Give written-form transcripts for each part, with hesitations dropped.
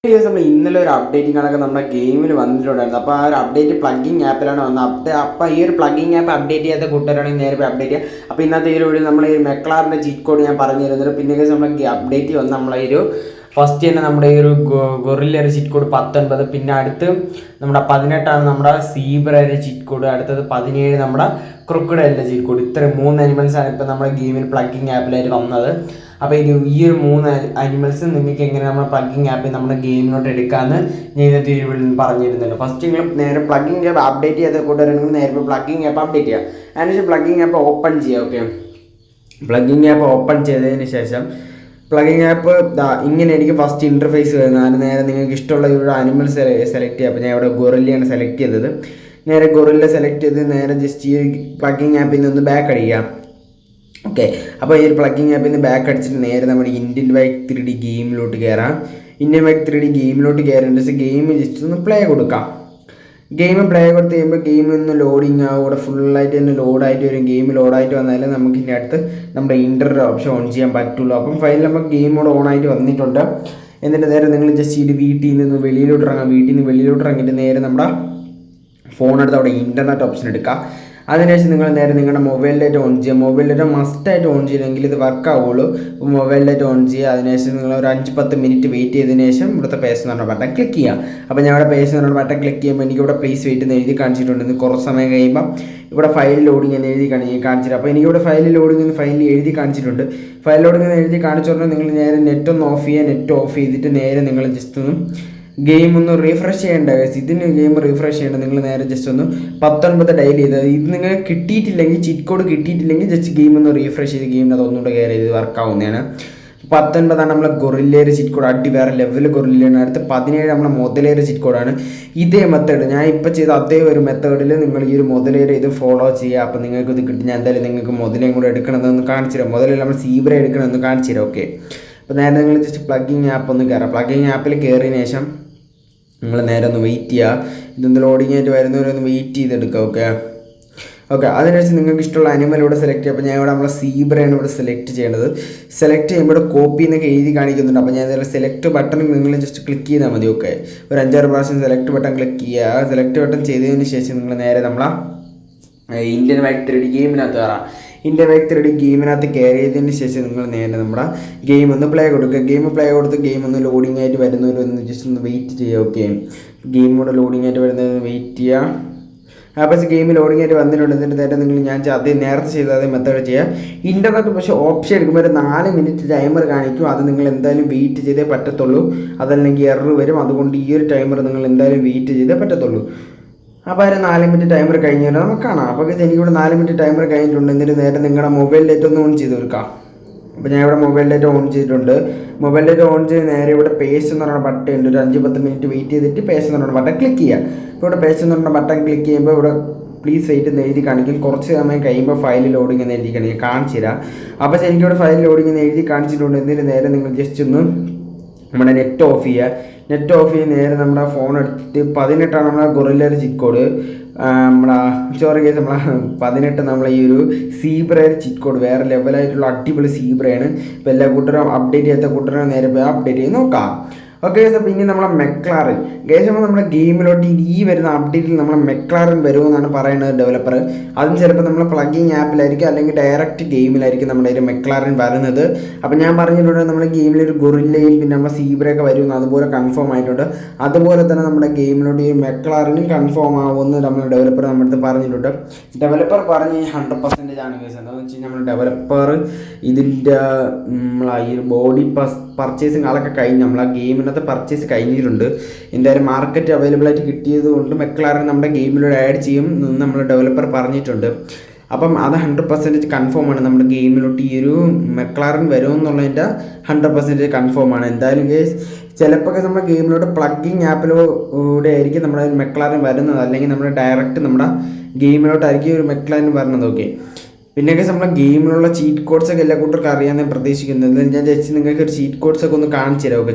നമ്മൾ ഇന്നലെ ഒരു അപ്ഡേറ്റിങ്ങളൊക്കെ നമ്മുടെ ഗെയിമിൽ വന്നിട്ടുണ്ടായിരുന്നു. അപ്പോൾ ആ ഒരു അപ്ഡേറ്റ് പ്ലഗിങ് ആപ്പിലാണ് വന്നത്. അപ്പോൾ ഈ ഒരു പ്ലഗിങ് ആപ്പ് അപ്ഡേറ്റ് ചെയ്യാത്ത കൂട്ടുകാരാണെങ്കിൽ നേരെ അപ്ഡേറ്റ് ചെയ്യുക. അപ്പോൾ ഇന്നത്തെ ഈ ഒരു വീഡിയോ നമ്മൾ ഈ മെക്ലാറിൻ്റെ ചീറ്റ് കോഡ് ഞാൻ പറഞ്ഞു തരുന്നത്. പിന്നെ നമ്മൾ അപ്ഡേറ്റ് വന്ന് നമ്മളെ ഒരു ഫസ്റ്റ് തന്നെ നമ്മുടെ ഈ ഒരു ഗൊറില്ലയുടെ ചീറ്റ് കോഡ് 19, പിന്നെ അടുത്ത് നമ്മുടെ 18 നമ്മുടെ സീബ്രയുടെ ചീറ്റ് കോഡ്, അടുത്തത് 17 നമ്മുടെ ക്രൊക്കഡൈലിൻ്റെ ചീറ്റ് കോഡ്. ഇത്രയും 3 അനിമൽസാണ് ഇപ്പോൾ നമ്മുടെ ഗെയിമിൽ പ്ലഗിങ് ആപ്പിലായിട്ട് വന്നത്. അപ്പോൾ ഈ ഒരു 3 അനിമൽസ് നിങ്ങൾക്ക് എങ്ങനെ നമ്മുടെ പ്ലഗിങ് ആപ്പിൽ നമ്മുടെ ഗെയിമിലോട്ട് എടുക്കാമെന്ന് ഞാൻ ഇന്നത്തെ ഈ വീഡിയോയിൽ പറഞ്ഞിരുന്നല്ലോ. ഫസ്റ്റ് നിങ്ങൾ നേരെ പ്ലഗിങ് ആപ്പ് അപ്ഡേറ്റ് ചെയ്ത കൂട്ടുകാരെങ്കിൽ നേരെ പ്ലഗിങ് ആപ്പ് അപ്ഡേറ്റ് ചെയ്യുക. അതിനുശേഷം പ്ലഗിങ് ആപ്പ് ഓപ്പൺ ചെയ്യുക. ഓക്കെ, പ്ലഗിങ് ആപ്പ് ഓപ്പൺ ചെയ്തതിന് ശേഷം പ്ലഗിങ് ആപ്പ് ഇങ്ങനെ എനിക്ക് ഫസ്റ്റ് ഇൻ്റർഫേസ് വരുന്നത്. അതിന് നേരെ നിങ്ങൾക്ക് ഇഷ്ടമുള്ള ഇവിടെ അനിമൽ സെലക്ട് ചെയ്യുക. അപ്പോൾ ഞാൻ ഇവിടെ ഗൊറില്ലയാണ് സെലക്ട് ചെയ്തത്. നേരെ ഗൊറില്ല സെലക്ട് ചെയ്ത് നേരെ ജസ്റ്റ് ഈ പ്ലഗിങ് ആപ്പിൽ നിന്ന് ബാക്ക് അടിക്കുക. ഓക്കെ, അപ്പോൾ ഈ ഒരു പ്ലഗിങ് ആപ്പിൽ നിന്ന് ബാക്ക് അടിച്ചിട്ട് നേരെ നമ്മുടെ ഇന്ത്യൻ ബൈക്ക് 3D ഗെയിമിലോട്ട് കയറാം. ഇന്ത്യൻ ബൈക്ക് 3D ഗെയിമിലോട്ട് കയറേണ്ട ഗെയിം ജസ്റ്റ് ഒന്ന് പ്ലേ കൊടുക്കാം. ഗെയിം പ്ലേ കൊടുത്ത് കഴിയുമ്പോൾ ഗെയിം ഒന്ന് ലോഡിങ് ആവും. ഇവിടെ ഫുള്ളായിട്ട് തന്നെ ലോഡായിട്ട് വരും. ഗെയിം ലോഡായിട്ട് വന്നാലും നമുക്ക് ഇതിൻ്റെ അടുത്ത് നമ്മുടെ ഇൻ്റർനെറ്റ് ഓപ്ഷൻ ഓൺ ചെയ്യാൻ പറ്റുള്ളൂ. അപ്പം ഫയലിൽ നമുക്ക് ഗെയിം കൂടെ ഓണായിട്ട് വന്നിട്ടുണ്ട്. എന്നിട്ട് നേരെ നിങ്ങൾ ജസ്റ്റ് ഇത് വീട്ടിൽ നിന്ന് വെളിയിലോട്ട് ഇറങ്ങാം. വീട്ടിൽ നിന്ന് വെളിയിലോട്ട് ഇറങ്ങിയിട്ട് നേരെ നമ്മുടെ ഫോൺ എടുത്ത് അവിടെ ഇൻ്റർനെറ്റ് ഓപ്ഷൻ എടുക്കുക. അതിനുശേഷം നിങ്ങൾ നേരെ നിങ്ങളുടെ മൊബൈൽ ഡേറ്റ ഓൺ ചെയ്യുക. മൊബൈൽ ഡേറ്റ മസ്റ്റായിട്ട് ഓൺ ചെയ്യണമെങ്കിൽ ഇത് വർക്ക് ആവുള്ളൂ. അപ്പോൾ മൊബൈൽ ഡേറ്റ ഓൺ ചെയ്യുക. അതിനുശേഷം നിങ്ങൾ ഒരു 5-10 മിനിറ്റ് വെയിറ്റ് ചെയ്തതിന് ശേഷം ഇവിടുത്തെ പേസ് എന്ന് പറഞ്ഞ ബട്ടൺ ക്ലിക്ക് ചെയ്യുക. അപ്പോൾ ഞാൻ ഇവിടെ പേസ് എന്ന് പറഞ്ഞ ബട്ടൺ ക്ലിക്ക് ചെയ്യുമ്പോൾ എനിക്കിവിടെ പ്ലീസ് വെയിറ്റ് എന്ന് എഴുതി കാണിച്ചിട്ടുണ്ട്. കുറച്ച് സമയം കഴിയുമ്പോൾ ഇവിടെ ഫയൽ ലോഡിങ് എന്ന് എഴുതി കാണിച്ചിട്ട്, അപ്പോൾ എനിക്കിവിടെ ഫയൽ ലോഡിങ് എന്ന് ഫയൽ എഴുതി കാണിച്ചിട്ടുണ്ട്. ഫയൽ ലോഡിങ് എന്ന് എഴുതി കാണിച്ചു പറഞ്ഞാൽ നിങ്ങൾ നേരെ നെറ്റ് ഒന്ന് ഓഫ് ചെയ്യുക. നെറ്റ് ഓഫ് ചെയ്തിട്ട് നേരെ നിങ്ങൾ ജസ്റ്റ് ഒന്ന് ഗെയിം ഒന്ന് റീഫ്രഷ് ചെയ്യേണ്ട. ഇതിന് ഗെയിം റീഫ്രഷ് ചെയ്യേണ്ടത് നിങ്ങൾ നേരെ ജസ്റ്റ് ഒന്ന് 19 ഡയൽ ചെയ്തത്. ഇത് നിങ്ങൾ കിട്ടിയിട്ടില്ലെങ്കിൽ ചീറ്റ് കോഡ് കിട്ടിയിട്ടില്ലെങ്കിൽ ജസ്റ്റ് ഗെയിം ഒന്ന് റീഫ്രഷ് ചെയ്ത് ഗെയിമിനകത്ത് ഒന്നുകൂടെ കയറി ഇത് വർക്കാവുന്നതാണ്. 19 നമ്മളെ ഗൊറില്ലയുടെ ചീറ്റ് കോഡ്. അടി വേറെ ലെവൽ ഗൊറില്ലയാണ്. അടുത്ത് 17 നമ്മളെ മുതലേറെ ചീറ്റ് കോഡാണ്. ഇതേ മെത്തേഡ് ഞാൻ ഇപ്പോൾ ചെയ്ത അതേ ഒരു മെത്തേഡിൽ നിങ്ങൾ ഈ ഒരു മുതലേറെ ഇത് ഫോളോ ചെയ്യുക. അപ്പോൾ നിങ്ങൾക്ക് ഇത് കിട്ടും. ഞാൻ എന്തായാലും നിങ്ങൾക്ക് മുതലേയും കൂടെ എടുക്കണമെന്ന് കാണിച്ചു തരാം. മുതലേ നമ്മൾ സീബ്ര എടുക്കണമെന്ന് കാണിച്ചു തരാം. ഓക്കെ, അപ്പോൾ നേരെ നിങ്ങൾ ജസ്റ്റ് പ്ലഗിങ് ആപ്പ് ഒന്ന് കയറാം. പ്ലഗിങ് ആപ്പിൽ കയറിയതിന് ശേഷം നിങ്ങൾ നേരെ ഒന്ന് വെയിറ്റ് ചെയ്യുക. ഇതൊന്ന് ലോഡിങ് ആയിട്ട് വരുന്നവരൊന്ന് വെയിറ്റ് ചെയ്തെടുക്കുക. ഓക്കെ, അതിനുശേഷം നിങ്ങൾക്ക് ഇഷ്ടമുള്ള അനിമൽ ഇവിടെ സെലക്ട് ചെയ്യുക. അപ്പോൾ ഞാൻ ഇവിടെ നമ്മളെ സീബ്രയാണ് ഇവിടെ സെലക്ട് ചെയ്യേണ്ടത്. സെലക്ട് ചെയ്യുമ്പോൾ ഇവിടെ കോപ്പി എന്നൊക്കെ എഴുതി കാണിക്കുന്നുണ്ട്. അപ്പോൾ ഞാൻ ഇതിൽ സെലക്ട് ബട്ടൺ നിങ്ങൾ ജസ്റ്റ് ക്ലിക്ക് ചെയ്താൽ മതി. ഓക്കെ, ഒരു 5-6 പ്രാവശ്യം സെലക്ട് ബട്ടൺ ക്ലിക്ക് ചെയ്യുക. സെലക്ട് ബട്ടൺ ചെയ്തതിന് ശേഷം നിങ്ങൾ നേരെ നമ്മളെ ഇന്ത്യൻ ബൈക്ക് 3D ഗെയിമിനകത്ത് കയറാം. ഇന്ത്യൻ ബൈക്ക് 3D ഗെയിമിനകത്ത് കയറിയതിന് ശേഷം നിങ്ങൾ നേരെ നമ്മുടെ ഗെയിം ഒന്ന് പ്ലേ കൊടുക്കുക. ഗെയിം പ്ലേ കൊടുത്ത് ഗെയിം ഒന്ന് ലോഡിംഗ് ആയിട്ട് വരുന്നവരൊന്ന് ജസ്റ്റ് ഒന്ന് വെയിറ്റ് ചെയ്യുക. ഓക്കെ, ഗെയിം കൂടെ ലോഡിംഗ് ആയിട്ട് വരുന്നത് വെയിറ്റ് ചെയ്യുക. അപ്പോൾ ഗെയിം ലോഡിംഗ് ആയിട്ട് വന്നിട്ടുണ്ട്. എന്നിട്ട് നേരെ നിങ്ങൾ ഞാൻ ആദ്യം നേരത്തെ ചെയ്ത അതേ മെത്തേഡ് ചെയ്യുക. ഇൻ്റർനെറ്റ് പക്ഷേ ഓപ്ഷൻ എടുക്കുമ്പോൾ ഒരു 4 മിനിറ്റ് ടൈമർ കാണിക്കും. അത് നിങ്ങൾ എന്തായാലും വെയിറ്റ് ചെയ്തേ പറ്റത്തുള്ളൂ. അതല്ലെങ്കിൽ എറർ വരും. അതുകൊണ്ട് ഈ ഒരു ടൈമർ നിങ്ങൾ എന്തായാലും വെയിറ്റ് ചെയ്തേ പറ്റത്തുള്ളൂ. അപ്പോൾ ഒരു 4 മിനിറ്റ് ടൈമർ കഴിഞ്ഞാൽ നമുക്ക് കാണാം. അപ്പോൾ എനിക്കിവിടെ 4 മിനിറ്റ് ടൈമർ കഴിഞ്ഞിട്ടുണ്ട്. എന്നിട്ട് നേരെ നിങ്ങളുടെ മൊബൈൽ ഡേറ്റ ഒന്ന് ഓൺ ചെയ്ത് കൊടുക്കാം. അപ്പോൾ ഞാൻ ഇവിടെ മൊബൈൽ ഡേറ്റ ഓൺ ചെയ്തിട്ടുണ്ട്. മൊബൈൽ ഡേറ്റ ഓൺ ചെയ്ത് നേരെ ഇവിടെ പേസ് എന്ന് പറയുന്ന ബട്ടൺ ഉണ്ട്. ഒരു 5-10 മിനിറ്റ് വെയിറ്റ് ചെയ്തിട്ട് പേസ് എന്ന് പറയുന്ന ബട്ടൺ ക്ലിക്ക് ചെയ്യുക. ഇപ്പോൾ ഇവിടെ പേസ് എന്ന് പറയുന്ന ബട്ടൺ ക്ലിക്ക് ചെയ്യുമ്പോൾ ഇവിടെ പ്ലീസ് വെയിറ്റ് എന്ന് എഴുതി കാണിക്കും. കുറച്ച് സമയം കഴിയുമ്പോൾ ഫയൽ ലോഡിംഗ് എന്ന് എഴുതി കാണിക്കും. കാണിച്ചു തരാം. അപ്പോൾ എനിക്കിവിടെ ഫയൽ ലോഡിംഗ് എന്ന് എഴുതി കാണിച്ചിട്ടുണ്ട്. എന്നിട്ട് നേരെ നിങ്ങൾ ജസ്റ്റ് ഒന്ന് നമ്മുടെ നെറ്റ് ഓഫ് ചെയ്യുക. നെറ്റ് ഓഫ് ചെയ്ത് നേരെ നമ്മുടെ ഫോൺ എടുത്തിട്ട് 18 നമ്മളെ ഗൊറില്ലയുടെ ചീറ്റ് കോഡ്. നമ്മളെ കേസ് നമ്മളെ 18 നമ്മളെ ഈ ഒരു സീബ്രയുടെ ചീറ്റ് കോഡ് വേറെ ലെവലായിട്ടുള്ള അടിപൊളി സീബ്രയാണ്. ഇപ്പോൾ എല്ലാ കൂട്ടരും അപ്ഡേറ്റ് ചെയ്യാത്ത കൂട്ടരും നേരെ പോയി അപ്ഡേറ്റ് ചെയ്ത് നോക്കാം. ഓക്കെ, അപ്പോൾ ഇനി നമ്മളെ മെക്ലാറിൻ അപ്പോൾ നമ്മുടെ ഗെയിമിലോട്ട് ഈ വരുന്ന അപ്ഡേറ്റിൽ നമ്മളെ മെക്ലാറിൻ വരുമെന്നാണ് പറയുന്നത് ഡെവലപ്പർ. അതും ചിലപ്പോൾ നമ്മൾ പ്ലഗിങ് ആപ്പിലായിരിക്കും അല്ലെങ്കിൽ ഡയറക്റ്റ് ഗെയിമിലായിരിക്കും നമ്മുടെ ഒരു മെക്ലാറിൻ വരുന്നത്. അപ്പോൾ ഞാൻ പറഞ്ഞിട്ടുണ്ട് നമ്മുടെ ഗെയിമിലൊരു ഗൊറില്ലയും പിന്നെ നമ്മുടെ സീബ്രയൊക്കെ വരുമെന്ന് അതുപോലെ കൺഫേം ആയിട്ടുണ്ട്. അതുപോലെ തന്നെ നമ്മുടെ ഗെയിമിലോട്ട് ഈ മെക്ലാറിനും കൺഫേം ആവുമെന്ന് നമ്മൾ ഡെവലപ്പർ നമ്മുടെ അടുത്ത് പറഞ്ഞിട്ടുണ്ട്. ഡെവലപ്പർ പറഞ്ഞ് 100% ആണ് കേസ്. എന്താണെന്ന് വെച്ച് കഴിഞ്ഞാൽ നമ്മൾ ഡെവലപ്പർ ഇതിൻ്റെ നമ്മളെ ഈ ഒരു ബോഡി പർച്ചേസിങ് ആളൊക്കെ കഴിഞ്ഞ് നമ്മളെ ഗെയിമിനകത്ത് പർച്ചേസ് കഴിഞ്ഞിട്ടുണ്ട്. എന്തായാലും മാർക്കറ്റ് അവൈലബിൾ ആയിട്ട് കിട്ടിയത് കൊണ്ട് മെക്ലാറിൻ നമ്മുടെ ഗെയിമിലൂടെ ആഡ് ചെയ്യും എന്ന് നമ്മൾ ഡെവലപ്പർ പറഞ്ഞിട്ടുണ്ട്. അപ്പം അത് 100% കൺഫേം ആണ്. നമ്മുടെ ഗെയിമിലോട്ട് ഈ ഒരു മെക്ലാറിൻ വരുമെന്നുള്ളതിൻ്റെ 100% കൺഫേം ആണ്. എന്തായാലും കേസ് ചിലപ്പോൾ നമ്മുടെ ഗെയിമിലോട്ട് പ്ലഗിങ് ആപ്പിലൂടെ ആയിരിക്കും നമ്മുടെ മെക്ലാറിൻ വരുന്നത്. അല്ലെങ്കിൽ നമ്മുടെ ഡയറക്റ്റ് നമ്മുടെ ഗെയിമിലോട്ടായിരിക്കും ഒരു മെക്ലാറിൻ വരുന്നത്. ഓക്കെ, പിന്നെയൊക്കെ നമ്മളെ ഗെയിമിലുള്ള ചീറ്റ് കോഡ്സൊക്കെ എല്ലാ കൂട്ടർക്കും അറിയാമെന്ന് പ്രതീക്ഷിക്കുന്നത്. ഞാൻ ജസ്റ്റ് നിങ്ങൾക്ക് ഒരു ചീറ്റ് കോഡ്സൊക്കെ ഒന്ന് കാണിച്ചു തരാം. ഓക്കെ,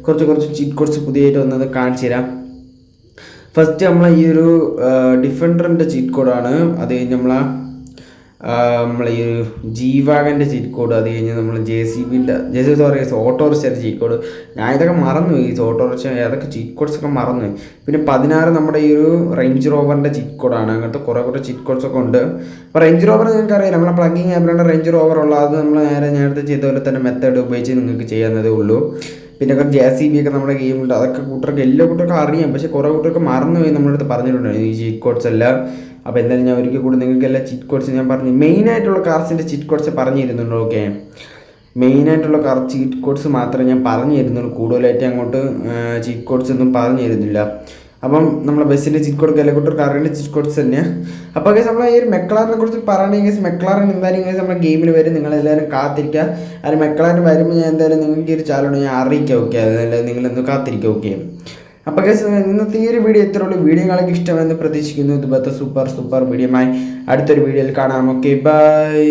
കുറച്ച് ചീറ്റ് കോഡ്സ് പുതിയതായിട്ട് വന്നത് കാണിച്ചു തരാം. ഫസ്റ്റ് നമ്മളെ ഈ ഒരു ഡിഫൻഡറിൻ്റെ ചീറ്റ് കോഡാണ്. അത് കഴിഞ്ഞ് നമ്മളെ നമ്മൾ ഈ ഒരു ജീവാഗൻ്റെ ചീറ്റ് കോഡ്, അത് കഴിഞ്ഞ് നമ്മൾ ഓട്ടോറിക്ഷയുടെ ചീറ്റ് കോഡ്. ഞാൻ ഇതൊക്കെ മറന്നു, ഈ ഓട്ടോറിക്ഷ ഏതൊക്കെ ചീറ്റ് കോഡ്സൊക്കെ മറന്നു. പിന്നെ 16 നമ്മുടെ ഈ ഒരു റേഞ്ച് റോവറിൻ്റെ ചീറ്റ് കോഡാണ്. അങ്ങനത്തെ കുറേ ചീറ്റ് കോഡ്സൊക്കെ ഉണ്ട്. അപ്പോൾ റേഞ്ച് റോവർ നിങ്ങൾക്ക് അറിയാം, നമ്മളെ പ്ലഗിങ് ആപ്പിലാണ് റേഞ്ച് റോവർ ഉള്ളത്. അത് നമ്മൾ നേരത്തെ ചെയ്ത പോലെ തന്നെ മെത്തേഡ് ഉപയോഗിച്ച് നിങ്ങൾക്ക് ചെയ്യാവുന്നതേ ഉള്ളൂ. പിന്നെ JCB ഒക്കെ നമ്മുടെ ഗെയിമുണ്ട്, അതൊക്കെ എല്ലാ കൂട്ടർക്കും അറിയാം. പക്ഷേ കുറേ കൂട്ടർക്ക് മറന്നുപോയി, നമ്മളടുത്ത് പറഞ്ഞിട്ടുണ്ടായിരുന്നു ഈ ചീറ്റ് കോഡ്സ് എല്ലാം. അപ്പോൾ എന്തായാലും ഞാൻ ഒരിക്കൽ കൂടി നിങ്ങൾക്ക് എല്ലാ ചീറ്റ് കോഡ്സ് ഞാൻ പറഞ്ഞു. മെയിനായിട്ടുള്ള കാർസിൻ്റെ ചീറ്റ് കോഡ്സ് പറഞ്ഞിരുന്നുണ്ടോ? ഓക്കെ, മെയിനായിട്ടുള്ള ചീറ്റ് കോഡ്സ് മാത്രമേ ഞാൻ പറഞ്ഞു തരുന്നുള്ളൂ. കൂടുതലായിട്ട് അങ്ങോട്ട് ചീറ്റ് കോഡ്സ് ഒന്നും പറഞ്ഞു തരുന്നില്ല. അപ്പം നമ്മളെ ബസ്സിൻ്റെ ചീറ്റ് കോഡ് എല്ലാ കൂട്ടർക്ക് അറിയേണ്ട ചീറ്റ് കോഡ്സ് തന്നെയാണ്. അപ്പോൾ കേസ് നമ്മൾ ഈ ഒരു മെക്ലാറിനെ കുറിച്ച് പറയുകയാണെങ്കിൽ മെക്ലാറിൻ എന്തായാലും കേസ് നമ്മുടെ ഗെയിമിൽ വരും. നിങ്ങളെല്ലാവരും കാത്തിരിക്കുക. അതിന് മെക്ലാറിൻ വരുമ്പോൾ ഞാൻ എന്തായാലും നിങ്ങൾക്ക് ഒരു ചാനൽ ഞാൻ അറിയിക്കാം. ഓക്കെ, അതല്ല നിങ്ങളൊന്ന് കാത്തിരിക്കുക. ഓക്കെ, അപ്പോൾ കേസ് ഇന്നത്തെ ഈ ഒരു വീഡിയോ ഇത്രയുള്ളൂ. വീഡിയോ നിങ്ങൾക്ക് ഇഷ്ടമെന്ന് പ്രതീക്ഷിക്കുന്നു. ഇതുപോലത്തെ സൂപ്പർ വീഡിയോയുമായി അടുത്തൊരു വീഡിയോയിൽ കാണാം. Okay, by.